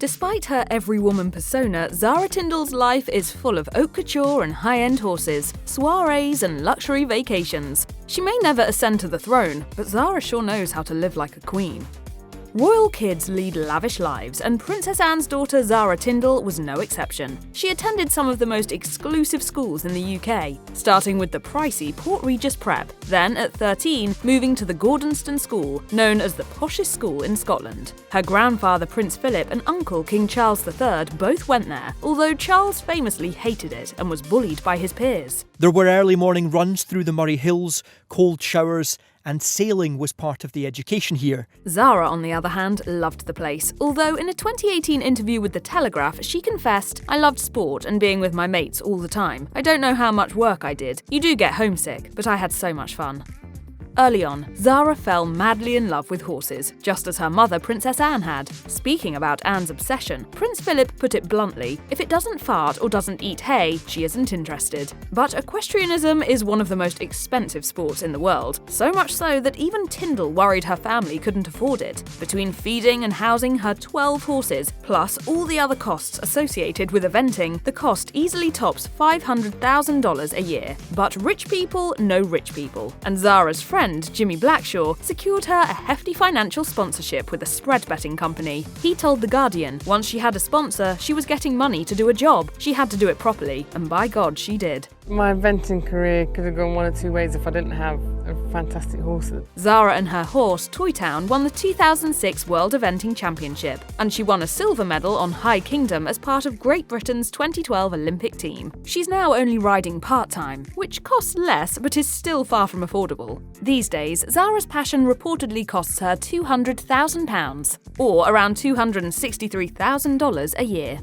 Despite her everywoman persona, Zara Tindall's life is full of haute couture and high-end horses, soirees and luxury vacations. She may never ascend to the throne, but Zara sure knows how to live like a queen. Royal kids lead lavish lives, and Princess Anne's daughter Zara Tindall was no exception. She attended some of the most exclusive schools in the UK, starting with the pricey Port Regis Prep, then at 13 moving to the Gordonston School, known as the poshest school in Scotland. Her grandfather Prince Philip and uncle King Charles III both went there, although Charles famously hated it and was bullied by his peers. There were early morning runs through the Moray Hills, cold showers, and sailing was part of the education here. Zara, on the other hand, loved the place, although in a 2018 interview with The Telegraph, she confessed, "I loved sport and being with my mates all the time. I don't know how much work I did. You do get homesick, but I had so much fun." Early on, Zara fell madly in love with horses, just as her mother Princess Anne had. Speaking about Anne's obsession, Prince Philip put it bluntly, if it doesn't fart or doesn't eat hay, she isn't interested. But equestrianism is one of the most expensive sports in the world, so much so that even Tindall worried her family couldn't afford it. Between feeding and housing her 12 horses, plus all the other costs associated with eventing, the cost easily tops $500,000 a year. But rich people know rich people, and Zara's friend Jimmy Blackshaw secured her a hefty financial sponsorship with a spread betting company. He told The Guardian, once she had a sponsor, she was getting money to do a job. She had to do it properly, and by God, she did. My eventing career could have gone one of two ways if I didn't have fantastic horses. Zara and her horse, Toy Town, won the 2006 World Eventing Championship, and she won a silver medal on High Kingdom as part of Great Britain's 2012 Olympic team. She's now only riding part-time, which costs less but is still far from affordable. These days, Zara's passion reportedly costs her £200,000, or around $263,000 a year.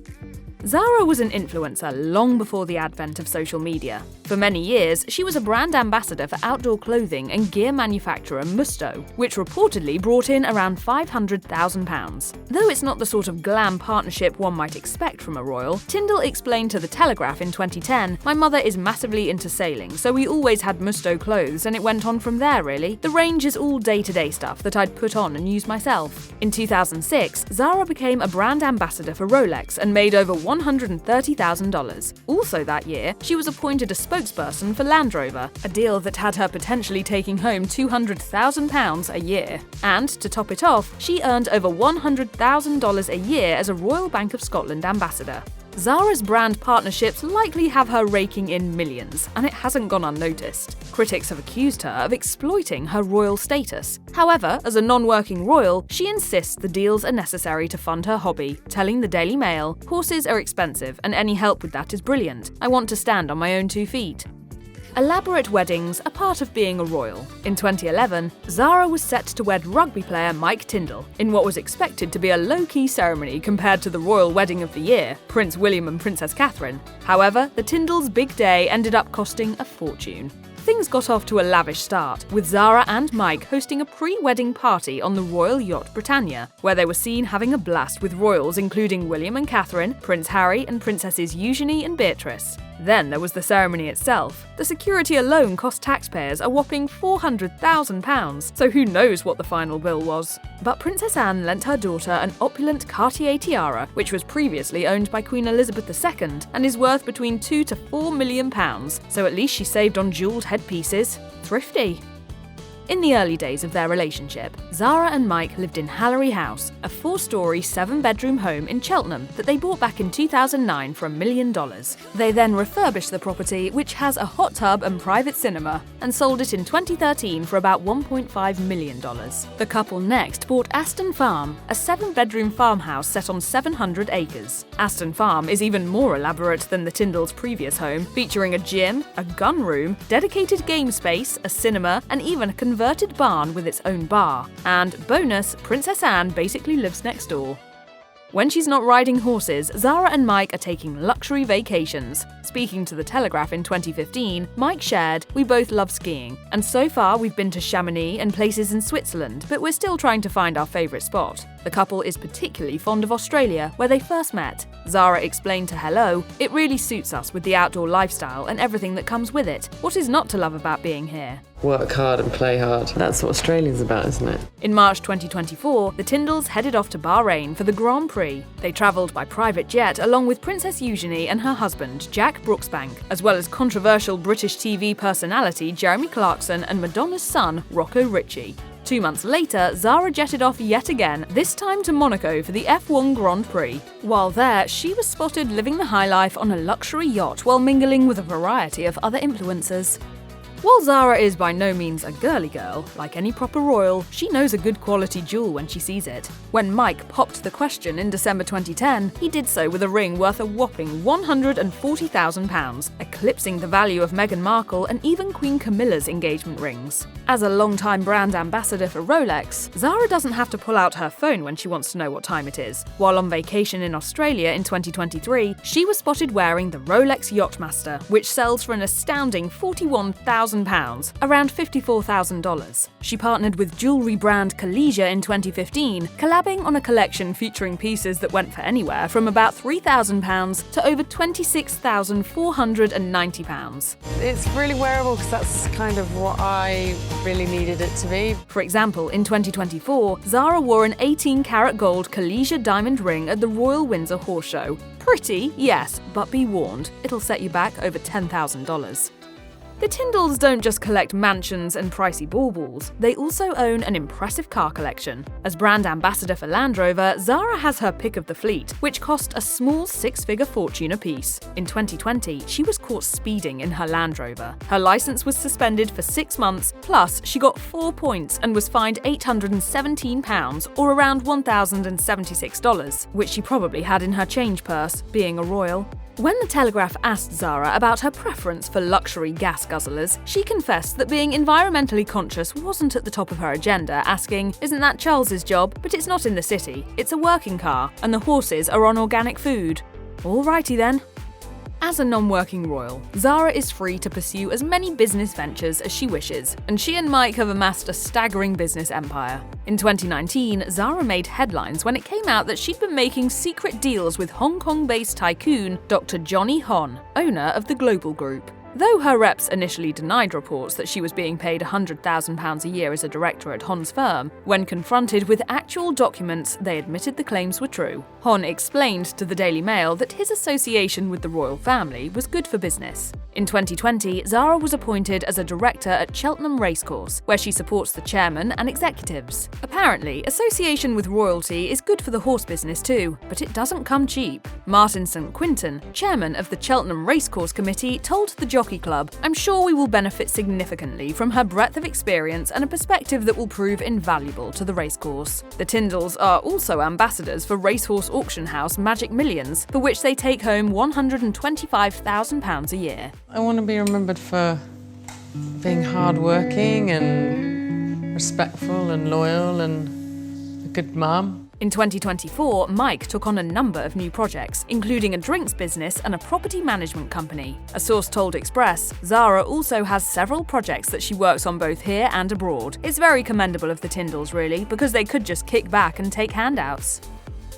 Zara was an influencer long before the advent of social media. For many years, she was a brand ambassador for outdoor clothing and gear manufacturer Musto, which reportedly brought in around £500,000. Though it's not the sort of glam partnership one might expect from a royal, Tindall explained to The Telegraph in 2010, "My mother is massively into sailing, so we always had Musto clothes and it went on from there really. The range is all day-to-day stuff that I'd put on and use myself." In 2006, Zara became a brand ambassador for Rolex and made over $130,000. Also that year, she was appointed a spokesperson for Land Rover, a deal that had her potentially taking home £200,000 a year. And to top it off, she earned over $100,000 a year as a Royal Bank of Scotland ambassador. Zara's brand partnerships likely have her raking in millions, and it hasn't gone unnoticed. Critics have accused her of exploiting her royal status. However, as a non-working royal, she insists the deals are necessary to fund her hobby, telling the Daily Mail, "Horses are expensive, and any help with that is brilliant. I want to stand on my own 2 feet." Elaborate weddings are part of being a royal. In 2011, Zara was set to wed rugby player Mike Tindall in what was expected to be a low-key ceremony compared to the royal wedding of the year, Prince William and Princess Catherine. However, the Tindalls' big day ended up costing a fortune. Things got off to a lavish start, with Zara and Mike hosting a pre-wedding party on the royal yacht Britannia, where they were seen having a blast with royals including William and Catherine, Prince Harry and Princesses Eugenie and Beatrice. Then there was the ceremony itself. The security alone cost taxpayers a whopping £400,000, so who knows what the final bill was. But Princess Anne lent her daughter an opulent Cartier tiara, which was previously owned by Queen Elizabeth II and is worth between £2 to £4 million, so at least she saved on jewelled headpieces. Thrifty. In the early days of their relationship, Zara and Mike lived in Hallery House, a 4-storey, 7-bedroom home in Cheltenham that they bought back in 2009 for $1 million. They then refurbished the property, which has a hot tub and private cinema, and sold it in 2013 for about $1.5 million. The couple next bought Aston Farm, a 7-bedroom farmhouse set on 700 acres. Aston Farm is even more elaborate than the Tindalls' previous home, featuring a gym, a gun room, dedicated game space, a cinema, and even a converted barn with its own bar. And bonus, Princess Anne basically lives next door. When she's not riding horses, Zara and Mike are taking luxury vacations. Speaking to The Telegraph in 2015, Mike shared, "We both love skiing, and so far we've been to Chamonix and places in Switzerland, but we're still trying to find our favourite spot. The couple is particularly fond of Australia, where they first met. Zara explained to Hello, "It really suits us with the outdoor lifestyle and everything that comes with it. What is not to love about being here?" Work hard and play hard. That's what Australia's about, isn't it? In March 2024, the Tindalls headed off to Bahrain for the Grand Prix. They travelled by private jet along with Princess Eugenie and her husband, Jack Brooksbank, as well as controversial British TV personality Jeremy Clarkson and Madonna's son, Rocco Ritchie. 2 months later, Zara jetted off yet again, this time to Monaco for the F1 Grand Prix. While there, she was spotted living the high life on a luxury yacht while mingling with a variety of other influencers. While Zara is by no means a girly girl, like any proper royal, she knows a good quality jewel when she sees it. When Mike popped the question in December 2010, he did so with a ring worth a whopping £140,000, eclipsing the value of Meghan Markle and even Queen Camilla's engagement rings. As a longtime brand ambassador for Rolex, Zara doesn't have to pull out her phone when she wants to know what time it is. While on vacation in Australia in 2023, she was spotted wearing the Rolex Yachtmaster, which sells for an astounding £41,000, around $54,000. She partnered with jewellery brand Collegia in 2015, collabing on a collection featuring pieces that went for anywhere from about £3,000 to over £26,490. It's really wearable because that's kind of what I really needed it to be. For example, in 2024, Zara wore an 18-karat gold Collegia diamond ring at the Royal Windsor Horse Show. Pretty, yes, but be warned, it'll set you back over $10,000. The Tindalls don't just collect mansions and pricey baubles, they also own an impressive car collection. As brand ambassador for Land Rover, Zara has her pick of the fleet, which cost a small six-figure fortune apiece. In 2020, she was caught speeding in her Land Rover. Her license was suspended for 6 months, plus she got 4 points and was fined £817, or around $1,076, which she probably had in her change purse, being a royal. When The Telegraph asked Zara about her preference for luxury gas guzzlers, she confessed that being environmentally conscious wasn't at the top of her agenda, asking, "Isn't that Charles's job? But it's not in the city. It's a working car, and the horses are on organic food." Alrighty then. As a non-working royal, Zara is free to pursue as many business ventures as she wishes, and she and Mike have amassed a staggering business empire. In 2019, Zara made headlines when it came out that she'd been making secret deals with Hong Kong-based tycoon Dr. Johnny Hon, owner of the Global Group. Though her reps initially denied reports that she was being paid £100,000 a year as a director at Hon's firm, when confronted with actual documents, they admitted the claims were true. Hon explained to the Daily Mail that his association with the royal family was good for business. In 2020, Zara was appointed as a director at Cheltenham Racecourse, where she supports the chairman and executives. Apparently, association with royalty is good for the horse business too, but it doesn't come cheap. Martin St. Quinton, chairman of the Cheltenham Racecourse Committee, told the Jockey Club, "I'm sure we will benefit significantly from her breadth of experience and a perspective that will prove invaluable to the racecourse." The Tindalls are also ambassadors for racehorse auction house Magic Millions, for which they take home £125,000 a year. I want to be remembered for being hardworking and respectful and loyal and a good mum. In 2024, Mike took on a number of new projects, including a drinks business and a property management company. A source told Express, Zara also has several projects that she works on both here and abroad. It's very commendable of the Tindalls, really, because they could just kick back and take handouts.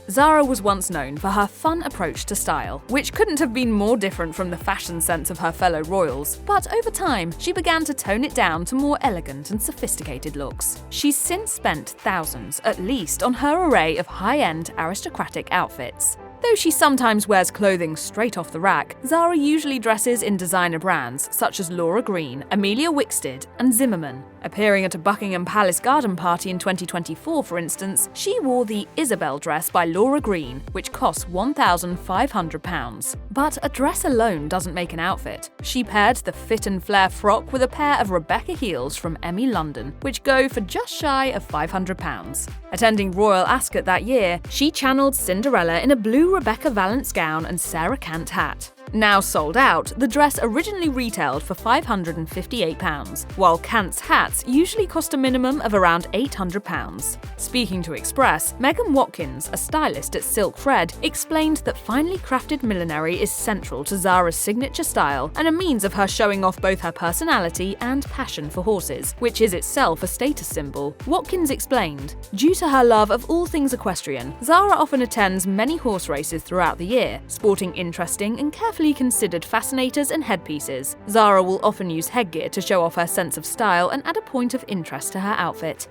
Zara was once known for her fun approach to style, which couldn't have been more different from the fashion sense of her fellow royals, but over time, she began to tone it down to more elegant and sophisticated looks. She's since spent thousands, at least, on her array of high-end aristocratic outfits. Though she sometimes wears clothing straight off the rack, Zara usually dresses in designer brands such as Laura Green, Amelia Wickstead, and Zimmermann. Appearing at a Buckingham Palace garden party in 2024, for instance, she wore the Isabel dress by Laura Green, which costs £1,500. But a dress alone doesn't make an outfit. She paired the fit and flare frock with a pair of Rebecca heels from Emmy London, which go for just shy of £500. Attending Royal Ascot that year, she channeled Cinderella in a blue Rebecca Valance gown and Sarah Kent hat. Now sold out, the dress originally retailed for £558, while Kant's hats usually cost a minimum of around £800. Speaking to Express, Megan Watkins, a stylist at Silk Fred, explained that finely crafted millinery is central to Zara's signature style and a means of her showing off both her personality and passion for horses, which is itself a status symbol. Watkins explained, "Due to her love of all things equestrian, Zara often attends many horse races throughout the year, sporting interesting and carefully considered fascinators and headpieces. Zara will often use headgear to show off her sense of style and add a point of interest to her outfit."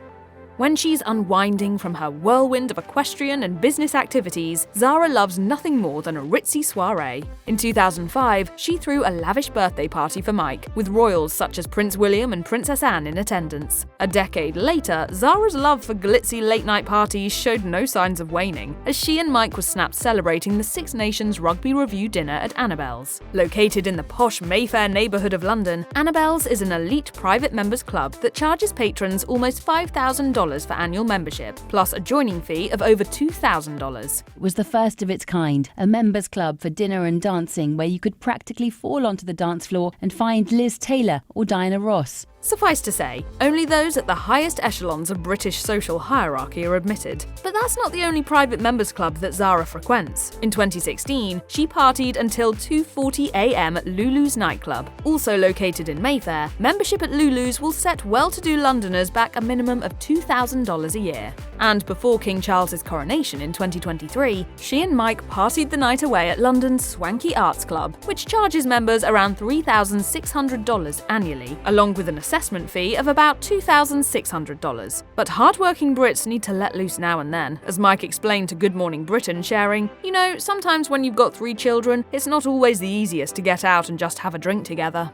When she's unwinding from her whirlwind of equestrian and business activities, Zara loves nothing more than a ritzy soiree. In 2005, she threw a lavish birthday party for Mike, with royals such as Prince William and Princess Anne in attendance. A decade later, Zara's love for glitzy late-night parties showed no signs of waning, as she and Mike were snapped celebrating the Six Nations Rugby Review dinner at Annabelle's. Located in the posh Mayfair neighbourhood of London, Annabelle's is an elite private members club that charges patrons almost $5,000 for annual membership, plus a joining fee of over $2,000. It was the first of its kind, a members club for dinner and dancing where you could practically fall onto the dance floor and find Liz Taylor or Diana Ross. Suffice to say, only those at the highest echelons of British social hierarchy are admitted. But that's not the only private members club that Zara frequents. In 2016, she partied until 2:40 a.m. at Lulu's nightclub. Also located in Mayfair, membership at Lulu's will set well-to-do Londoners back a minimum of $2,000 a year. And before King Charles's coronation in 2023, she and Mike partied the night away at London's Swanky Arts Club, which charges members around $3,600 annually, along with an assessment fee of about $2,600. But hardworking Brits need to let loose now and then, as Mike explained to Good Morning Britain, sharing, "You know, sometimes when you've got 3 children, it's not always the easiest to get out and just have a drink together."